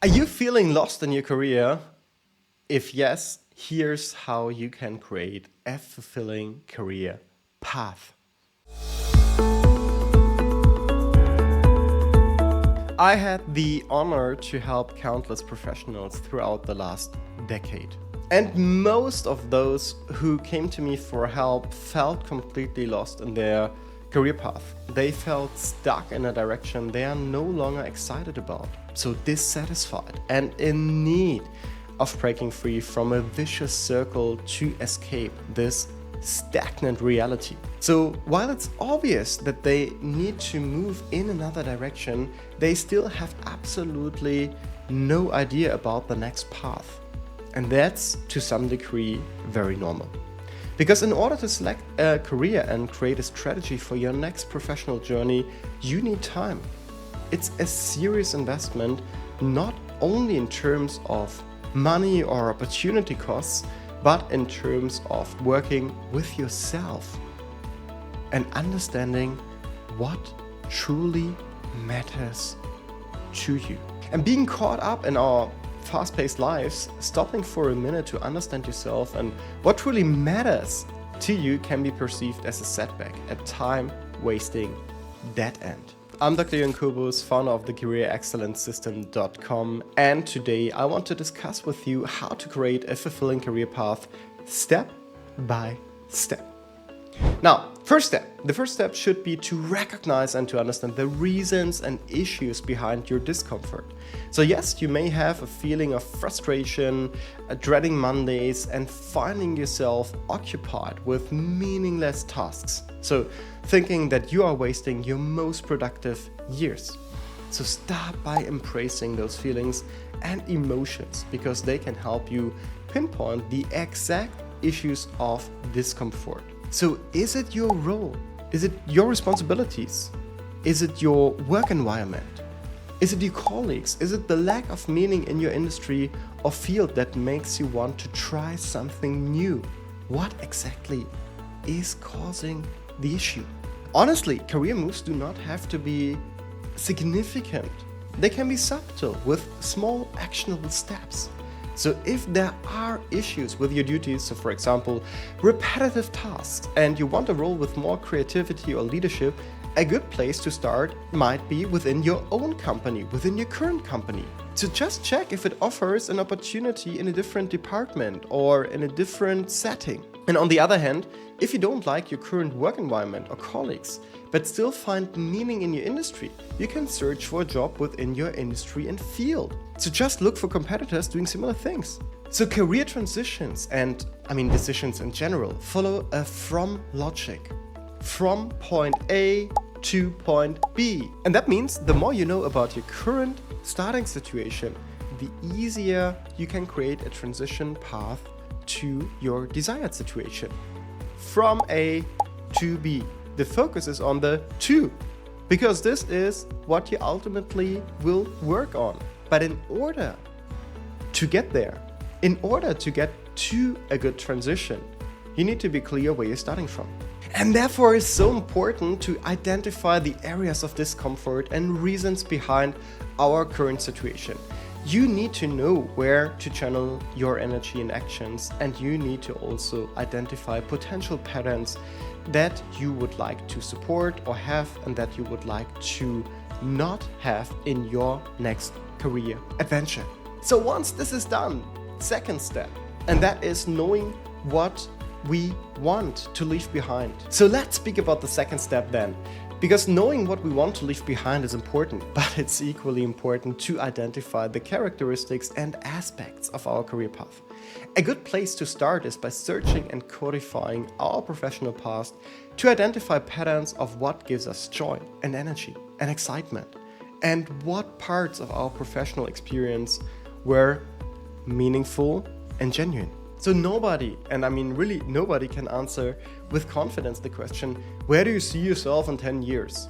Are you feeling lost in your career? If yes, here's how you can create a fulfilling career path. I had the honor to help countless professionals throughout the last decade. And most of those who came to me for help felt completely lost in their career path. They felt stuck in a direction they are no longer excited about, so dissatisfied and in need of breaking free from a vicious circle to escape this stagnant reality. So while it's obvious that they need to move in another direction, they still have absolutely no idea about the next path. And that's, to some degree, very normal. Because in order to select a career and create a strategy for your next professional journey, you need time. It's a serious investment, not only in terms of money or opportunity costs, but in terms of working with yourself and understanding what truly matters to you. And being caught up in our fast-paced lives, stopping for a minute to understand yourself and what truly matters to you can be perceived as a setback, a time-wasting dead end. I'm Dr. Jürgen Kurbus, founder of the CareerExcellenceSystem.com, and today I want to discuss with you how to create a fulfilling career path step by step. Now, the first step should be to recognize and to understand the reasons and issues behind your discomfort. So yes, you may have a feeling of frustration, dreading Mondays, and finding yourself occupied with meaningless tasks. So thinking that you are wasting your most productive years. So start by embracing those feelings and emotions because they can help you pinpoint the exact issues of discomfort. So is it your role? Is it your responsibilities? Is it your work environment? Is it your colleagues? Is it the lack of meaning in your industry or field that makes you want to try something new? What exactly is causing the issue? Honestly, career moves do not have to be significant. They can be subtle with small actionable steps. So if there are issues with your duties, so for example, repetitive tasks, and you want a role with more creativity or leadership, a good place to start might be within your own company, within your current company. So just check if it offers an opportunity in a different department or in a different setting. And on the other hand, if you don't like your current work environment or colleagues, but still find meaning in your industry, you can search for a job within your industry and field. So just look for competitors doing similar things. So career transitions and decisions in general follow a from logic. From point A to point B. And that means the more you know about your current starting situation, the easier you can create a transition path to your desired situation. From A to B. The focus is on the to, because this is what you ultimately will work on. But in order to get there, in order to get to a good transition, you need to be clear where you're starting from. And therefore it's so important to identify the areas of discomfort and reasons behind our current situation. You need to know where to channel your energy and actions, and you need to also identify potential patterns that you would like to support or have and that you would like to not have in your next career adventure. So once this is done, second step, and that is knowing what we want to leave behind. So let's speak about the second step then. Because knowing what we want to leave behind is important, but it's equally important to identify the characteristics and aspects of our career path. A good place to start is by searching and codifying our professional past to identify patterns of what gives us joy and energy and excitement, and what parts of our professional experience were meaningful and genuine. So nobody, and really nobody, can answer with confidence the question, where do you see yourself in 10 years?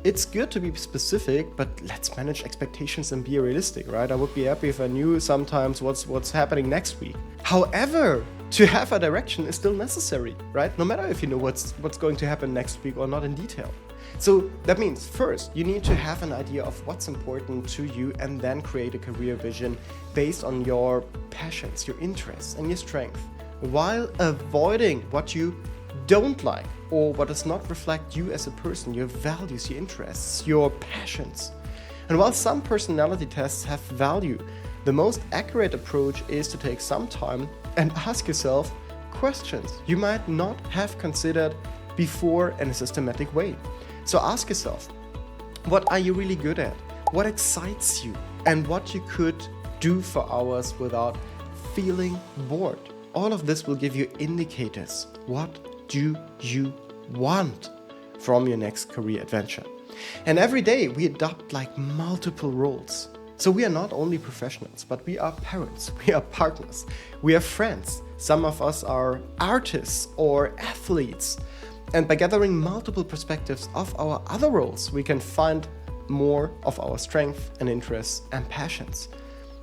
It's good to be specific, but let's manage expectations and be realistic, right? I would be happy if I knew sometimes what's happening next week. However, to have a direction is still necessary, right? No matter if you know what's going to happen next week or not in detail. So that means first you need to have an idea of what's important to you and then create a career vision based on your passions, your interests and your strength, while avoiding what you don't like or what does not reflect you as a person, your values, your interests, your passions. And while some personality tests have value, the most accurate approach is to take some time and ask yourself questions you might not have considered before in a systematic way. So ask yourself, what are you really good at? What excites you? And what you could do for hours without feeling bored. All of this will give you indicators. What do you want from your next career adventure? And every day we adopt like multiple roles. So we are not only professionals, but we are parents, we are partners, we are friends. Some of us are artists or athletes. And by gathering multiple perspectives of our other roles, we can find more of our strength and interests and passions.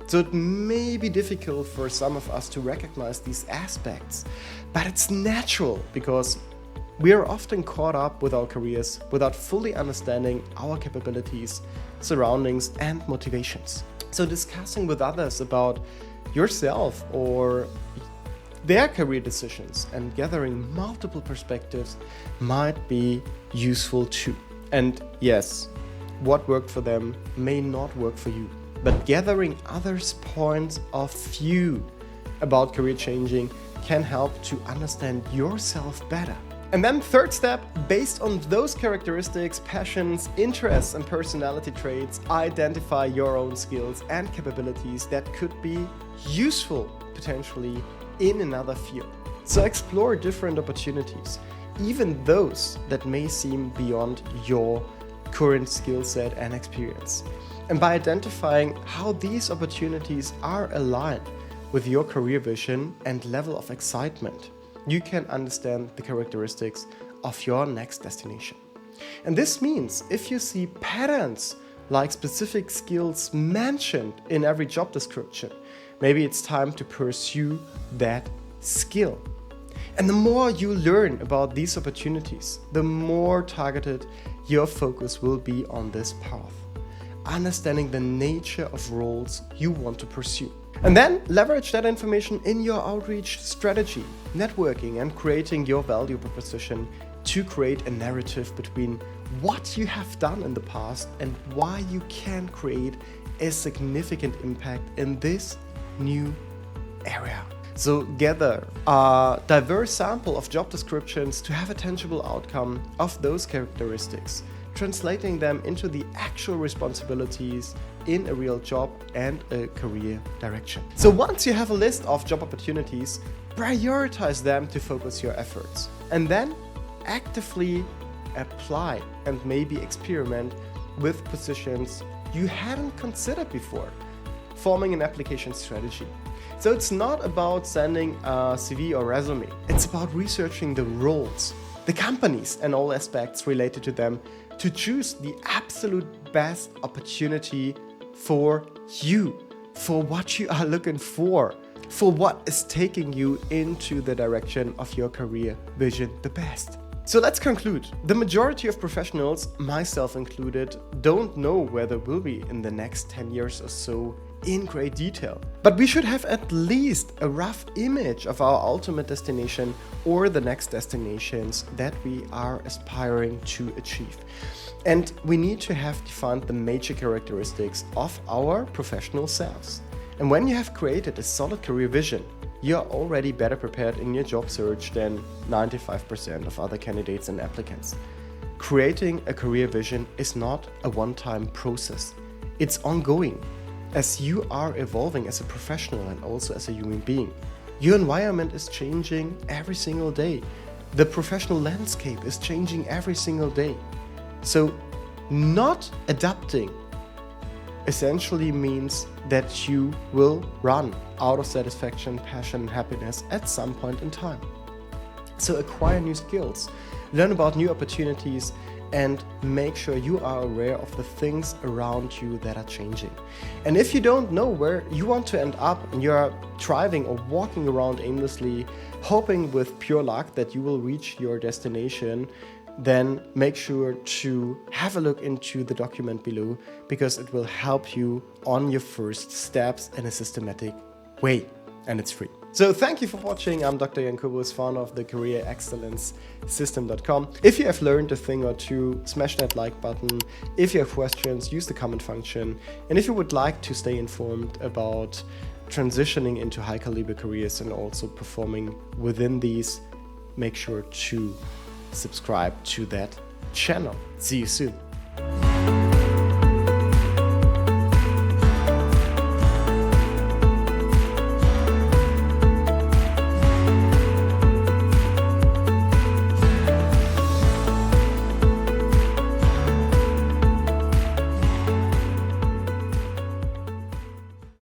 So it may be difficult for some of us to recognize these aspects, but it's natural because we are often caught up with our careers without fully understanding our capabilities, surroundings, and motivations. So discussing with others about yourself or their career decisions and gathering multiple perspectives might be useful too. And yes, what worked for them may not work for you, but gathering others' points of view about career changing can help to understand yourself better. And then third step, based on those characteristics, passions, interests, and personality traits, identify your own skills and capabilities that could be useful potentially in another field. So explore different opportunities, even those that may seem beyond your current skill set and experience. And by identifying how these opportunities are aligned with your career vision and level of excitement, you can understand the characteristics of your next destination. And this means if you see patterns like specific skills mentioned in every job description, maybe it's time to pursue that skill. And the more you learn about these opportunities, the more targeted your focus will be on this path, understanding the nature of roles you want to pursue. And then leverage that information in your outreach strategy, networking, and creating your value proposition to create a narrative between what you have done in the past and why you can create a significant impact in this new area. So gather a diverse sample of job descriptions to have a tangible outcome of those characteristics, translating them into the actual responsibilities in a real job and a career direction. So once you have a list of job opportunities, prioritize them to focus your efforts, and then actively apply and maybe experiment with positions you hadn't considered before, forming an application strategy. So it's not about sending a CV or resume, it's about researching the roles, the companies and all aspects related to them to choose the absolute best opportunity for you, for what you are looking for what is taking you into the direction of your career vision the best. So let's conclude. The majority of professionals, myself included, don't know where they will be in the next 10 years or so in great detail. But we should have at least a rough image of our ultimate destination or the next destinations that we are aspiring to achieve. And we need to have defined the major characteristics of our professional selves. And when you have created a solid career vision, you're already better prepared in your job search than 95% of other candidates and applicants. Creating a career vision is not a one-time process. It's ongoing. As you are evolving as a professional and also as a human being, your environment is changing every single day. The professional landscape is changing every single day. So not adapting essentially means that you will run out of satisfaction, passion, and happiness at some point in time. So acquire new skills, learn about new opportunities, and make sure you are aware of the things around you that are changing. And if you don't know where you want to end up and you're driving or walking around aimlessly, hoping with pure luck that you will reach your destination, then make sure to have a look into the document below, because it will help you on your first steps in a systematic way, and it's free. So thank you for watching. I'm Dr. Jan Kubus, founder of the careerexcellencesystem.com. If you have learned a thing or two, smash that like button. If you have questions, use the comment function. And if you would like to stay informed about transitioning into high caliber careers and also performing within these, make sure to subscribe to that channel. See you soon.